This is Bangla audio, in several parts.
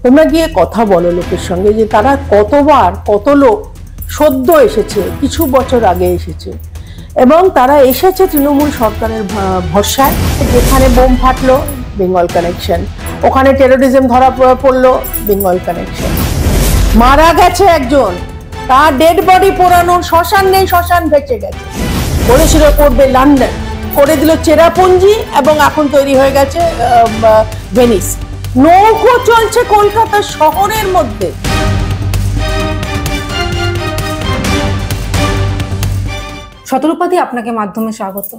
তোমরা গিয়ে কথা বলো লোকের সঙ্গে যে তারা কতবার কত লোক সদ্য এসেছে, কিছু বছর আগে এসেছে, এবং তারা এসেছে তৃণমূল সরকারের ভরসায়। যেখানে বোম ফাটলো, বেঙ্গল কানেকশন। ওখানে টেরোরিজম ধরা পড়লো, বেঙ্গল কানেকশন। মারা গেছে একজন, তার ডেড বডি পোড়ানোর শ্মশান নেই, শ্মশান বেঁচে গেছে। বলেছিল করবে লন্ডন, করে দিল চেরাপুঞ্জি, এবং এখন তৈরি হয়ে গেছে ভেনিস। নৌকো চলছে কলকাতা শহরের মধ্যে। শতরূপাদি, আপনাকে মাধ্যমে স্বাগত।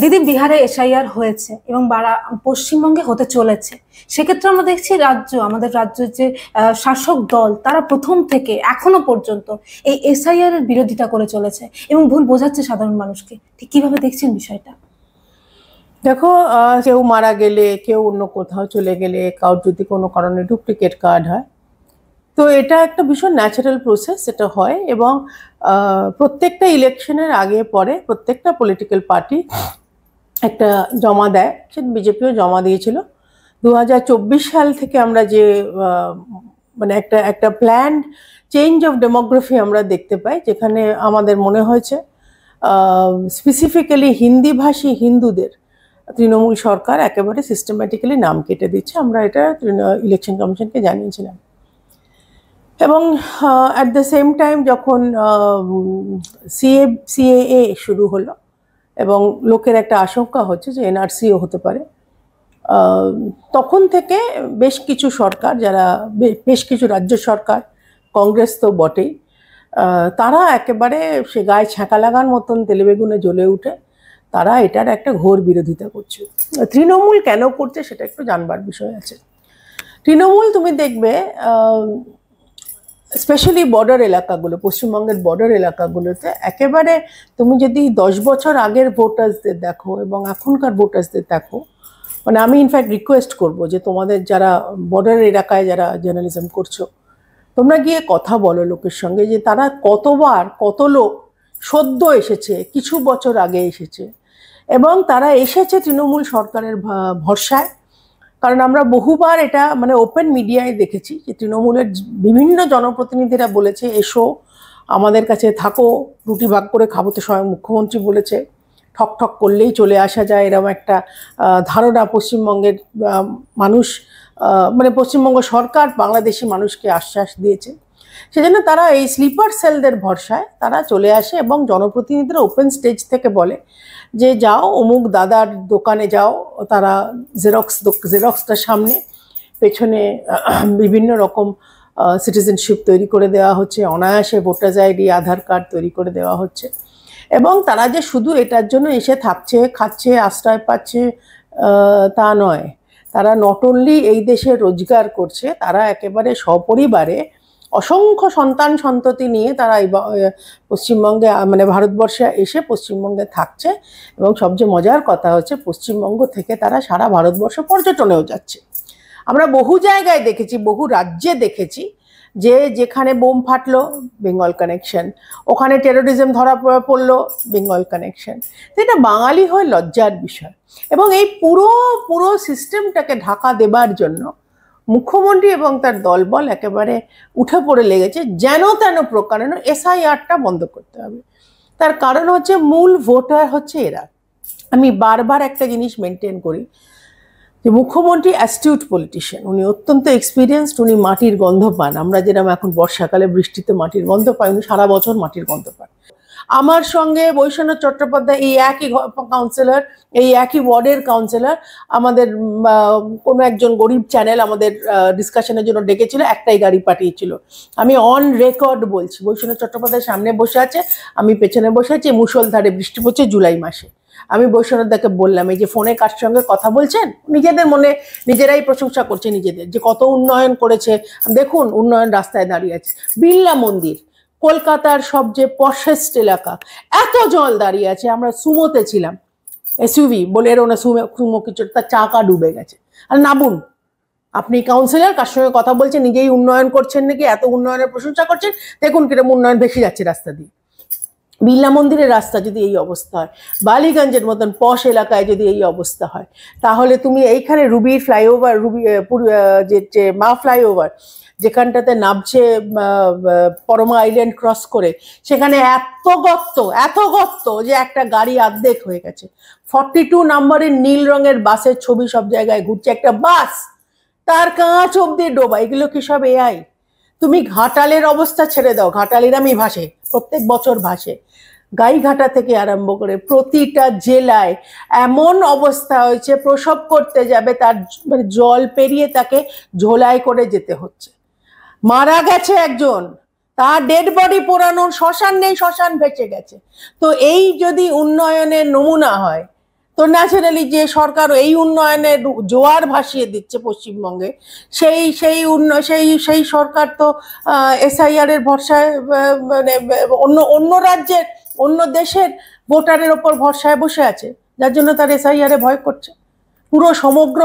দিদি, বিহারে এসআইআর হয়েছে এবং পশ্চিমবঙ্গে হতে চলেছে। সেক্ষেত্রে আমরা দেখছি আমাদের রাজ্যের যে শাসক দল, তারা প্রথম থেকে এখনো পর্যন্ত এই এসআইআর এর বিরোধিতা করে চলেছে এবং ভুল বোঝাচ্ছে সাধারণ মানুষকে। ঠিক কিভাবে দেখছেন বিষয়টা? দেখো, কেউ মারা গেলে, কেউ অন্য কোথাও চলে গেলে, কারোর যদি কোনো কারণে ডুপ্লিকেট কার্ড হয়, তো এটা একটা ভীষণ ন্যাচারাল প্রসেস, এটা হয়। এবং প্রত্যেকটা ইলেকশনের আগে পরে প্রত্যেকটা পলিটিক্যাল পার্টি একটা জমা দেয়। সে বিজেপিও জমা দিয়েছিল। 2024 সাল থেকে আমরা যে মানে একটা প্ল্যান্ড চেঞ্জ অফ ডেমোগ্রাফি আমরা দেখতে পাই, যেখানে আমাদের মনে হয়েছে স্পেসিফিক্যালি হিন্দিভাষী হিন্দুদের তৃণমূল সরকার একেবারে সিস্টেম্যাটিক্যালি নাম কেটে দিচ্ছে। আমরা এটা ইলেকশন কমিশনকে জানিয়েছিলাম। এবং অ্যাট দ্য সেম টাইম যখন সিএএ শুরু হলো এবং লোকের একটা আশঙ্কা হচ্ছে যে এনআরসিও হতে পারে, তখন থেকে বেশ কিছু সরকার, যারা বেশ কিছু রাজ্য সরকার, কংগ্রেস তো বটেই, তারা একেবারে সে গায়ে ছ্যাঁকা লাগার মতন তেলেবেগুনে জ্বলে উঠে তারা এটার একটা ঘোর বিরোধিতা করছে। তৃণমূল কেন করছে সেটা একটু জানবার বিষয় আছে। তৃণমূল, তুমি দেখবে স্পেশালি বর্ডার এলাকাগুলো, পশ্চিমবঙ্গের বর্ডার এলাকাগুলোতে একেবারে তুমি যদি 10 বছর আগের ভোটার্সদের দেখো এবং এখনকার ভোটার্সদের দেখো, মানে আমি ইনফ্যাক্ট রিকোয়েস্ট করবো যে তোমাদের যারা বর্ডার এলাকায় যারা জার্নালিজম করছো, তোমরা গিয়ে কথা বলো লোকের সঙ্গে যে তারা কতবার কত লোক সদ্য এসেছে, কিছু বছর আগে এসেছে, এবং তারা এসেছে তৃণমূল সরকারের ভরসায়। কারণ আমরা বহুবার এটা মানে ওপেন মিডিয়ায় দেখেছি যে তৃণমূলের বিভিন্ন জনপ্রতিনিধিরা বলেছে এসো আমাদের কাছে থাকো, রুটি ভাগ করে খাবো। তো স্বয়ং মুখ্যমন্ত্রী বলেছে ঠক ঠক করলেই চলে আসা যায়, এরকম একটা ধারণা পশ্চিমবঙ্গের মানুষ, মানে পশ্চিমবঙ্গ সরকার বাংলাদেশি মানুষকে আশ্বাস দিয়েছে। সেজন্য তারা এই স্লিপার সেলদের ভরসায় তারা চলে আসে এবং জনপ্রতিনিধিরা ওপেন স্টেজ থেকে বলে যে যাও অমুক দাদার দোকানে যাও, তারা জেরক্সটার সামনে পেছনে বিভিন্ন রকম সিটিজেনশিপ তৈরি করে দেওয়া হচ্ছে, অনায়াসে ভোটার্স আইডি, আধার কার্ড তৈরি করে দেওয়া হচ্ছে। এবং তারা যে শুধু এটার জন্য এসে থাকছে, খাচ্ছে, আশ্রয় পাচ্ছে তা নয়, তারা নট অনলি এই দেশে রোজগার করছে, তারা একেবারে সপরিবারে অসংখ্য সন্তান সন্ততি নিয়ে তারা পশ্চিমবঙ্গে মানে ভারতবর্ষে এসে পশ্চিমবঙ্গে থাকছে। এবং সবচেয়ে মজার কথা হচ্ছে পশ্চিমবঙ্গ থেকে তারা সারা ভারতবর্ষ পর্যটনেও যাচ্ছে। আমরা বহু জায়গায় দেখেছি, বহু রাজ্যে দেখেছি যে যেখানে বোম ফাটলো, বেঙ্গল কানেকশন। ওখানে টেরোরিজম ধরা পড়লো, বেঙ্গল কানেকশন। এটা বাঙালি হয়ে লজ্জার বিষয়। এবং এই পুরো সিস্টেমটাকে ঢাকা দেবার জন্য মুখ্যমন্ত্রী এবং তার দলবল একেবারে উঠে পড়ে লেগেছে যেন তেন প্রকারে এসআইআরটা বন্ধ করতে হবে। তার কারণ হচ্ছে মূল ভোটার হচ্ছে এরা। আমি বারবার একটা জিনিস মেনটেন করি যে মুখ্যমন্ত্রী অ্যাস্টিউট পলিটিশিয়ান, উনি অত্যন্ত এক্সপিরিয়েন্সড, উনি মাটির গন্ধ পান। আমরা যেরকম এখন বর্ষাকালে বৃষ্টিতে মাটির গন্ধ পাই, উনি সারা বছর মাটির গন্ধ পান। আমার সঙ্গে বৈষ্ণব চট্টোপাধ্যায়, এই একই কাউন্সিলর, এই একই ওয়ার্ডের কাউন্সিলর, আমাদের কোনো একজন গরিব চ্যানেল আমাদের ডিসকাশনের জন্য ডেকেছিল, একটাই গাড়ি পাঠিয়েছিল। আমি অন রেকর্ড বলছি, বৈষ্ণব চট্টোপাধ্যায় সামনে বসে আছে, আমি পেছনে বসে আছি, মুষলধারে বৃষ্টি পড়ছে জুলাই মাসে। আমি বৈষ্ণবদাকে বললাম এই যে ফোনে কার সঙ্গে কথা বলছেন, নিজেদের মনে নিজেরাই প্রশংসা করছে নিজেদের যে কত উন্নয়ন করেছে, দেখুন উন্নয়ন রাস্তায় দাঁড়িয়ে আছে। বিড়লা মন্দির, কলকাতার সবচেয়ে পশেস্ট এলাকা, এত জল দাঁড়িয়ে আছে। আমরা সুমোতে ছিলাম, এসইউভি বলে এর ওনা সুমো কিছু, তার চাকা ডুবে গেছে। আর নাবুন, আপনি কাউন্সিলর কার সঙ্গে কথা বলছেন, নিজেই উন্নয়ন করছেন নাকি, এত উন্নয়নের প্রশংসা করছেন, দেখুন কিরকম উন্নয়ন ভেসে যাচ্ছে রাস্তা দিয়ে। বিড়লা মন্দিরের রাস্তা যদি এই অবস্থা হয়, বালিগঞ্জের মতন পশ এলাকায় যদি এই অবস্থা হয়, তাহলে তুমি এইখানে রুবির ফ্লাইওভার, যে মা ফ্লাইওভার যেখানটাতে নামছে পরমা আইল্যান্ড ক্রস করে, সেখানে এত গর্ত যে একটা গাড়ি অর্ধেক হয়ে গেছে। 42 নম্বরের নীল রঙের বাসের ছবি সব জায়গায় ঘুরছে, একটা বাস তার কাঁচ অব্দি ডোবা। এগুলো কি সব এআই? তুমি ঘাটালের অবস্থা ছেড়ে দাও, ঘাটালের আমি ভাসে, প্রত্যেক বছর ভাসে, গাইঘাটা থেকে আরম্ভ করে প্রতিটা জেলায় এমন অবস্থা হয়েছে, প্রসব করতে যাবে তার মানে জল পেরিয়ে তাকে ঝোলায় করে যেতে হচ্ছে। মারা গেছে একজন, তার ডেড বডি পোড়ানো, শ্মশান নেই, শ্মশান ভেসে গেছে। তো এই যদি উন্নয়নের নমুনা হয়, তো ন্যাচারালি যে সরকার এই উন্নয়নের জোয়ার ভাসিয়ে দিচ্ছে পশ্চিমবঙ্গে, সেই সরকার তো এসআইআর এর ভরসায় মানে অন্য রাজ্যের, অন্য দেশের ভোটারের ওপর ভরসায় বসে আছে, যার জন্য তার এসআইআর এ ভয় করছে। পুরো সমগ্র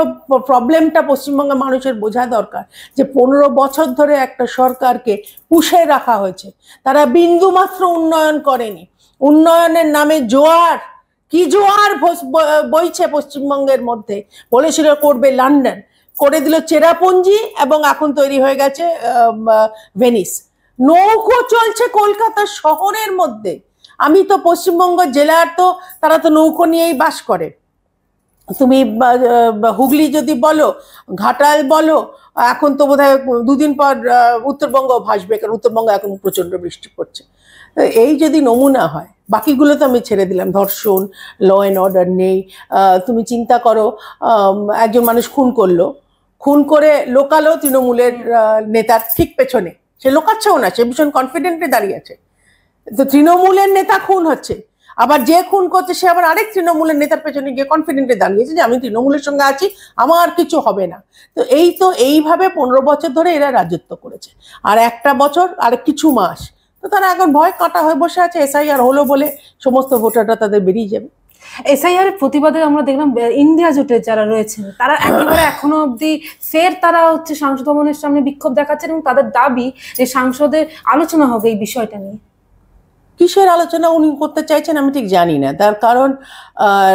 প্রবলেমটা পশ্চিমবঙ্গের মানুষের বোঝা দরকার যে 15 বছর ধরে একটা সরকারকে পুষে রাখা হয়েছে, তারা বিন্দু মাত্র উন্নয়ন করেনি। উন্নয়নের নামে জোয়ার, কি জোয়ার বইছে পশ্চিমবঙ্গের মধ্যে। বলেছিল করবে লন্ডন, করে দিল চেরাপুঞ্জি, এবং এখন তৈরি হয়ে গেছে ভেনিস। নৌকো চলছে কলকাতা শহরের মধ্যে। আমি তো পশ্চিমবঙ্গ জেলার, তো তারা তো নৌকো নিয়েই বাস করে। তুমি হুগলি যদি বলো, ঘাটাল বলো, এখন তো বোধহয় 2 দিন পর উত্তরবঙ্গ ভাসবে, কারণ উত্তরবঙ্গ এখন প্রচন্ড বৃষ্টি পড়ছে। এই যদি নমুনা হয়, বাকিগুলো তো আমি ছেড়ে দিলাম, ধর্ষণ, ল অ্যান্ড অর্ডার নেই। তুমি চিন্তা করো, একজন মানুষ খুন করলো, খুন করে লোকালো তৃণমূলের নেতার ঠিক পেছনে, সে লোকাচ্ছেও না, সে ভীষণ কনফিডেন্টে দাঁড়িয়ে আছে। তো তৃণমূলের নেতা খুন হচ্ছে, আবার যে খুন করছে সে আবার আরেক তৃণমূলের নেতার পেছনে গিয়ে কনফিডেন্টে দাঁড়িয়েছে যে আমি তৃণমূলের সঙ্গে আছি, আমার কিছু হবে না। তো এইভাবে 15 বছর ধরে এরা রাজত্ব করেছে, আর একটা বছর আর কিছু মাস, তো তারা এখন ভয় কাটা হয়ে বসে আছে। এসআইআর হলো বলে সমস্ত ভোটাররা তাদের বেরিয়ে যাবে। এসআইআর এর প্রতিবাদে আমরা দেখলাম ইন্ডিয়া জোটের যারা রয়েছেন তারা একেবারে এখনো অব্দি ফের তারা হচ্ছে সংসদ ভবনের সামনে বিক্ষোভ দেখাচ্ছেন, এবং তাদের দাবি যে সংসদে আলোচনা হবে এই বিষয়টা নিয়ে। কিসের আলোচনা উনি করতে চাইছেন আমি ঠিক জানি না। তার কারণ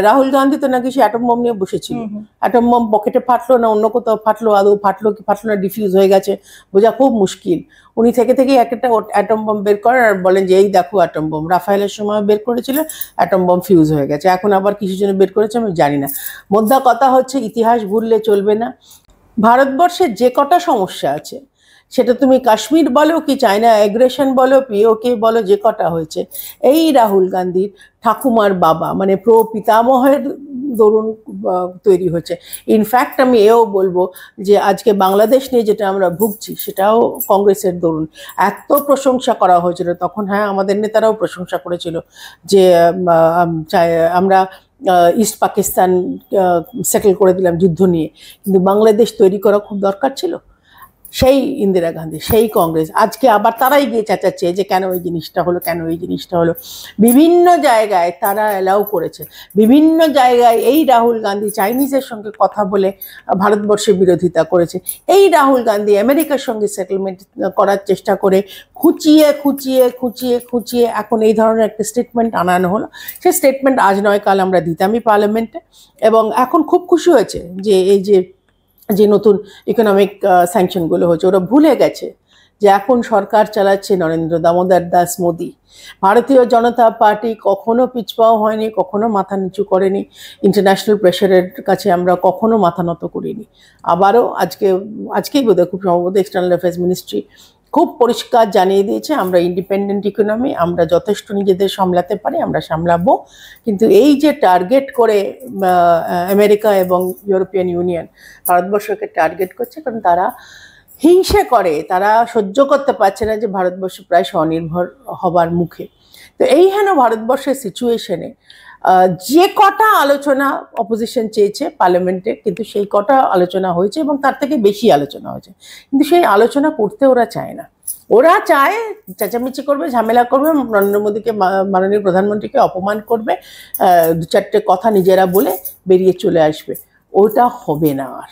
রাহুল গান্ধী তো নাকি সে অ্যাটম বম নিয়ে বসেছিল, অ্যাটম বম পকেটে ফাটলো না অন্য কোথাও ফাটলো, আদৌ ফাটলো কি ফাটলো না ডিফিউজ হয়ে গেছে বোঝা খুব মুশকিল। উনি থেকে একটা অ্যাটম বম বের করেন আর বলেন যে এই দেখো অ্যাটম বম। রাফায়েলের সময় বের করেছিল, অ্যাটম বম ফিউজ হয়ে গেছে, এখন আবার কিছুর জন্য বের করেছে আমি জানি না। মোদ্দা কথা হচ্ছে ইতিহাস ভুললে চলবে না। ভারতবর্ষের যে কটা সমস্যা আছে, সেটা তুমি কাশ্মীর বলো কি চায়না অ্যাগ্রেশন বলো, পিওকে বলো, যে কটা হয়েছে এই রাহুল গান্ধীর ঠাকুমার বাবা মানে পিতামহের দরুন তৈরি হয়েছে। ইনফ্যাক্ট আমি এও বলবো যে আজকে বাংলাদেশ নিয়ে যেটা আমরা ভুগছি সেটাও কংগ্রেসের দরুন। এত প্রশংসা করা হয়েছিল তখন, হ্যাঁ আমাদের নেতারাও প্রশংসা করেছিল যে আমরা ইস্ট পাকিস্তান সেটেল করে দিলাম যুদ্ধ নিয়ে, কিন্তু বাংলাদেশ তৈরি করা খুব দরকার ছিল। সেই ইন্দিরা গান্ধী, সেই কংগ্রেস আজকে আবার তারাই গিয়ে চেঁচাচ্ছে যে কেন এই জিনিসটা হলো, কেন এই জিনিসটা হলো। বিভিন্ন জায়গায় তারা অ্যালাউ করেছে, বিভিন্ন জায়গায় এই রাহুল গান্ধী চাইনিজের সঙ্গে কথা বলে ভারতবর্ষের বিরোধিতা করেছে। এই রাহুল গান্ধী আমেরিকার সঙ্গে সেটেলমেন্ট করার চেষ্টা করে খুঁচিয়ে খুঁচিয়ে খুঁচিয়ে খুঁচিয়ে এখন এই ধরনের একটা স্টেটমেন্ট আনানো হলো। সেই স্টেটমেন্ট আজ নয় কাল আমরা দিতামই পার্লামেন্টে, এবং এখন খুব খুশি হয়েছে যে এই যে নতুন ইকোনমিক স্যাংশনগুলো হচ্ছে, ওরা ভুলে গেছে যে এখন সরকার চালাচ্ছে নরেন্দ্র দামোদর দাস মোদি। ভারতীয় জনতা পার্টি কখনো পিছপাও হয়নি, কখনো মাথা নিচু করেনি, ইন্টারন্যাশনাল প্রেশারের কাছে আমরা কখনো মাথা নত করিনি। আবারও আজকেই বোধহয় খুব সম্ভবত এক্সটার্নাল অ্যাফেয়ার্স মিনিস্ট্রি খুব পরিষ্কার জানিয়ে দিয়েছে আমরা ইন্ডিপেন্ডেন্ট ইকোনমি, আমরা যথেষ্ট নিজেদের সামলাতে পারি, আমরা সামলাবো। কিন্তু এই যে টার্গেট করে আমেরিকা এবং ইউরোপিয়ান ইউনিয়ন ভারতবর্ষকে টার্গেট করছে, কারণ তারা হিংসে করে, তারা সহ্য করতে পারছে না যে ভারতবর্ষ প্রায় স্বনির্ভর হবার মুখে। তো এই হেন ভারতবর্ষের সিচুয়েশনে যে কটা আলোচনা অপোজিশন চেয়েছে পার্লামেন্টে, কিন্তু সেই কটা আলোচনা হয়েছে এবং তার থেকে বেশি আলোচনা হয়েছে, কিন্তু সেই আলোচনা করতে ওরা চায় না। ওরা চায় চেঁচামেচি করবে, ঝামেলা করবে, নরেন্দ্র মোদীকে মাননীয় প্রধানমন্ত্রীকে অপমান করবে, 2-4টে কথা নিজেরা বলে বেরিয়ে চলে আসবে। ওটা হবে না আর।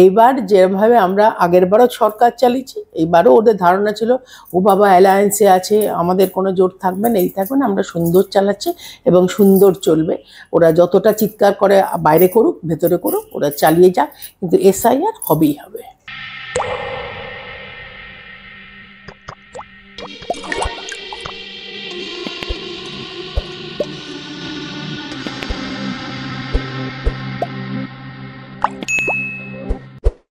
এইবার যেভাবে আমরা আগেরবারও সরকার চালিয়েছি, এইবারও ওদের ধারণা ছিল ও বাবা অ্যালায়েন্সে আছে, আমাদের কোনো জোর থাকবে না, এই থাকবে না, আমরা সুন্দর চালাচ্ছি এবং সুন্দর চলবে। ওরা যতটা চিৎকার করে বাইরে করুক, ভেতরে করুক, ওরা চালিয়ে যাক, কিন্তু এসআইআর হবেই হবে।